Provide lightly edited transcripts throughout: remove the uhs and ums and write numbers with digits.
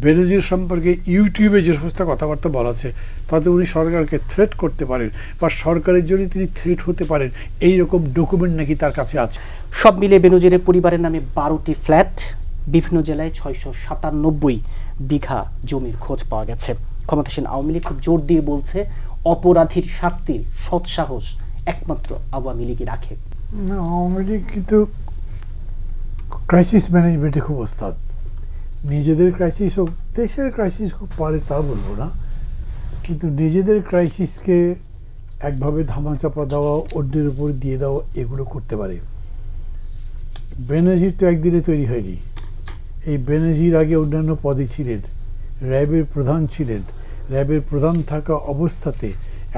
বেনজির সম্পর্কে ইউটিউবে যে সমস্ত কথাবার্তা বলা আছে তাতে উনি সরকারকে থ্রেট করতে পারেন বা সরকারের জন্য তিনি থ্রেট হতে পারেন, এই রকম ডকুমেন্ট নাকি তার কাছে আছে। সব মিলে বেনজিরের পরিবারের নামে 12টি ফ্ল্যাট, বিভিন্ন জেলায় 697 বিঘা জমির খোঁজ পাওয়া গেছে। ক্ষমতাসীন আওয়ামী লীগ খুব জোর দিয়ে বলছে অপরাধীর শাস্তির সৎসাহস একমাত্র আওয়ামী লীগই রাখে। আওয়ামী লীগ কিন্তু ক্রাইসিস ম্যানেজমেন্টে খুব ওস্তাদ। নিজেদের ক্রাইসিস হোক, দেশের ক্রাইসিস হোক পারে তা বলবো না, কিন্তু নিজেদের ক্রাইসিসকে একভাবে ধামাচাপা দেওয়া, অন্যের উপর দিয়ে দেওয়া, এগুলো করতে পারে। বেনজির তো একদিনে তৈরি হয়নি। এই বেনজির আগে অন্যান্য পদে ছিলেন, র্যাবের প্রধান ছিলেন। র্যাবের প্রধান থাকা অবস্থাতে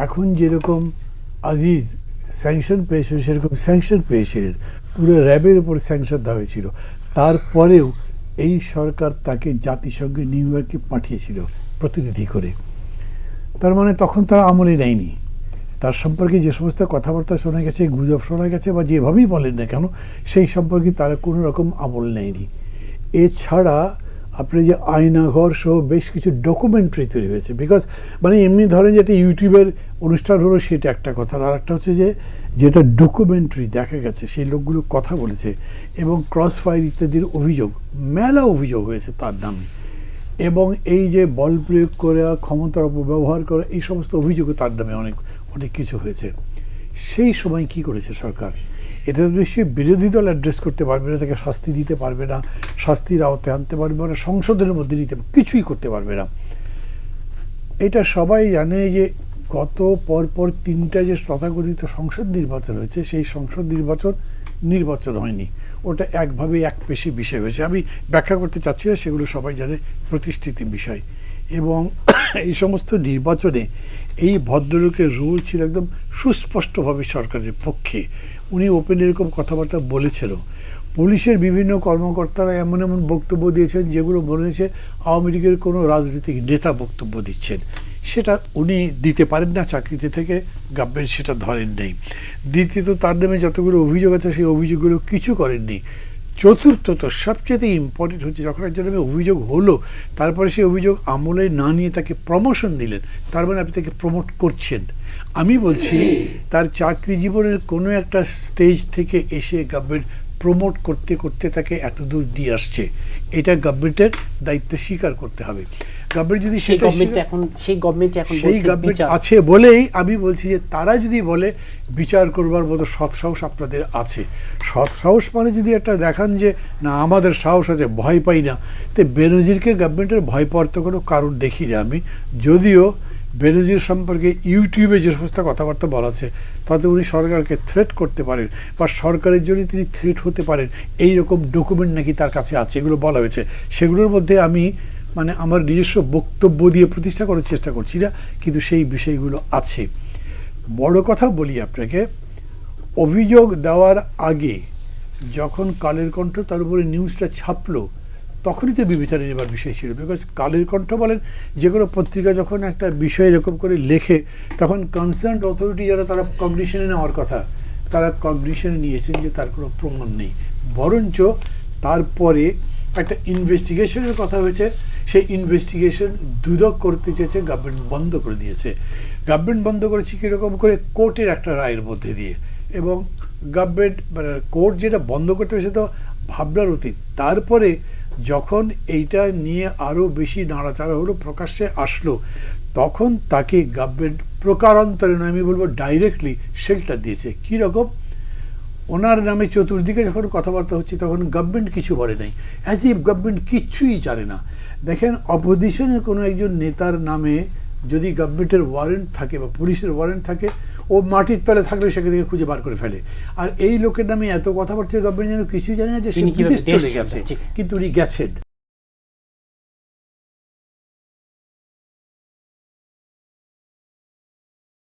এখন যেরকম আজিজ স্যাংশন পেয়েছিল সেরকম স্যাংশন পেয়েছিলেন, পুরো র্যাবের উপর স্যাংশন দেওয়া হয়েছিল। তারপরেও এই সরকার তাকে জাতিসংঘে নিউ ইয়র্কে পাঠিয়েছিল প্রতিনিধি করে। তার মানে তখন তারা আমলে নেয়নি। তার সম্পর্কে যে সমস্ত কথাবার্তা শোনা গেছে, গুজব শোনা গেছে বা যেভাবেই বলেন না কেন, সেই সম্পর্কে তারা কোনো রকম আমল নেয়নি। এছাড়া আপনি যে আয়নাঘর সহ বেশ কিছু ডকুমেন্টারি তৈরি হয়েছে, বিকজ মানে এমনি ধরেন যেটা ইউটিউবের অনুষ্ঠান হলো সেটা একটা কথা, আর একটা হচ্ছে যে যেটা ডকুমেন্টারি দেখা গেছে সেই লোকগুলো কথা বলেছে এবং ক্রস ফায়ার ইত্যাদির অভিযোগ, মেলা অভিযোগ হয়েছে তার নামে, এবং এই যে বল প্রয়োগ করে ক্ষমতার অপব্যবহার করে এই সমস্ত অভিযোগও তার নামে অনেক অনেক কিছু হয়েছে। সেই সময় কি করেছে সরকার? এটা নিশ্চয়ই বিরোধী দল অ্যাড্রেস করতে পারবে না, তাকে শাস্তি দিতে পারবে না, শাস্তির আওতায় আনতে পারবে না, সংসদের মধ্যে নিতে কিছুই করতে পারবে না। এটা সবাই জানে যে গত পরপর 3টা যে তথাকথিত সংসদ নির্বাচন হয়েছে, সেই সংসদ নির্বাচন হয়নি, ওটা একভাবে এক পেশি বিষয় হয়েছে। আমি ব্যাখ্যা করতে চাচ্ছি না, সেগুলো সবাই জানে, প্রতিষ্ঠিত বিষয়। এবং এই সমস্ত নির্বাচনে এই ভদ্রলোকের রোল ছিল একদম সুস্পষ্টভাবে সরকারের পক্ষে। উনি ওপেন এরকম কথাবার্তা বলেছিল। পুলিশের বিভিন্ন কর্মকর্তারা এমন এমন বক্তব্য দিয়েছেন যেগুলো মনে হয়েছে আওয়ামী লীগের কোনো রাজনৈতিক নেতা বক্তব্য দিচ্ছেন। সেটা উনি দিতে পারেন না, চাকরিতে থেকে গভর্নমেন্ট সেটা ধরেন নেই। দ্বিতীয়ত তার নামে যতগুলো অভিযোগ আছে সেই অভিযোগগুলো কিছু করেননি। চতুর্থত সবচেয়ে ইম্পর্টেন্ট হচ্ছে যখন একজন নামে অভিযোগ হলো তারপরে সেই অভিযোগ আমলে না নিয়ে তাকে প্রমোশন দিলেন, তার মানে আপনি তাকে প্রমোট করছেন। আমি বলছি তার চাকরি জীবনের কোনো একটা স্টেজ থেকে এসে গভর্নমেন্ট প্রমোট করতে করতে তাকে এত দূর দিয়ে আসছে, এটা গভর্নমেন্টের দায়িত্ব স্বীকার করতে হবে। গভর্নমেন্ট যদি সেই গভর্নমেন্ট আছে বলেই আমি বলছি যে তারা যদি বলে বিচার করবার মতো সৎসাহস আপনাদের আছে, সৎসাহস মানে যদি একটা দেখান যে না আমাদের সাহস আছে, ভয় পাই না, তো বেনজিরকে গভর্নমেন্টের ভয় পাওয়ার তো কোনো কারণ দেখি না আমি। যদিও বেনজির সম্পর্কে ইউটিউবে যে সমস্ত কথাবার্তা বলা আছে তাতে উনি সরকারকে থ্রেট করতে পারেন বা সরকারের জন্য তিনি থ্রেট হতে পারেন, এই রকম ডকুমেন্ট নাকি তার কাছে আছে, এগুলো বলা হয়েছে। সেগুলোর মধ্যে আমি মানে আমার নিজস্ব বক্তব্য দিয়ে প্রতিষ্ঠা করার চেষ্টা করছি না, কিন্তু সেই বিষয়গুলো আছে। বড় কথা বলি আপনাকে, অভিযোগ দেওয়ার আগে যখন কালের কণ্ঠ তার উপরে নিউজটা ছাপলো তখনই তো বিবেচনা নেবার বিষয় ছিল। বিকজ কালের কণ্ঠ বলেন যে কোনো পত্রিকা যখন একটা বিষয় এরকম করে লেখে তখন কনসার্ন অথরিটি যারা তারা কগনিশনে নেওয়ার কথা, তারা কগনিশনে নিয়েছেন যে তার কোনো প্রমাণ নেই, বরঞ্চ তারপরে একটা ইনভেস্টিগেশনের কথা হয়েছে। সেই ইনভেস্টিগেশন দুদক করতে চেয়েছে, গভর্নমেন্ট বন্ধ করে দিয়েছে। গভর্নমেন্ট বন্ধ করেছে কীরকম করে? কোর্টের একটা রায়ের মধ্যে দিয়ে। এবং গভর্নমেন্ট মানে কোর্ট যেটা বন্ধ করতে হয়েছে তো ভাবনার অতীত। তারপরে যখন এইটা নিয়ে আরও বেশি নাড়াচাড়া হলো, প্রকাশ্যে আসলো, তখন তাকে গভর্নমেন্ট প্রকারান্তরে নয়, আমি বলবো ডাইরেক্টলি শেল্টার দিয়েছে। কীরকম? ওনার নামে চতুর্দিকে যখন কথাবার্তা হচ্ছে তখন গভর্নমেন্ট কিছু বলে নাই, অ্যাজ ইফ গভর্নমেন্ট কিচ্ছুই জানে না। দেখেন, অপোজিশনের কোনো একজন নেতার নামে যদি গভর্নমেন্টের ওয়ারেন্ট থাকে বা পুলিশের ওয়ারেন্ট থাকে, ও মাটির তলে থাকলে সেখান থেকে খুঁজে বার করে ফেলে। আর এই লোকের নামে এত কথাবার্তা গভর্নমেন্ট যেন কিছুই জানে না যে সে বিদেশ চলে গেছে, কিন্তু উনি গেছেন।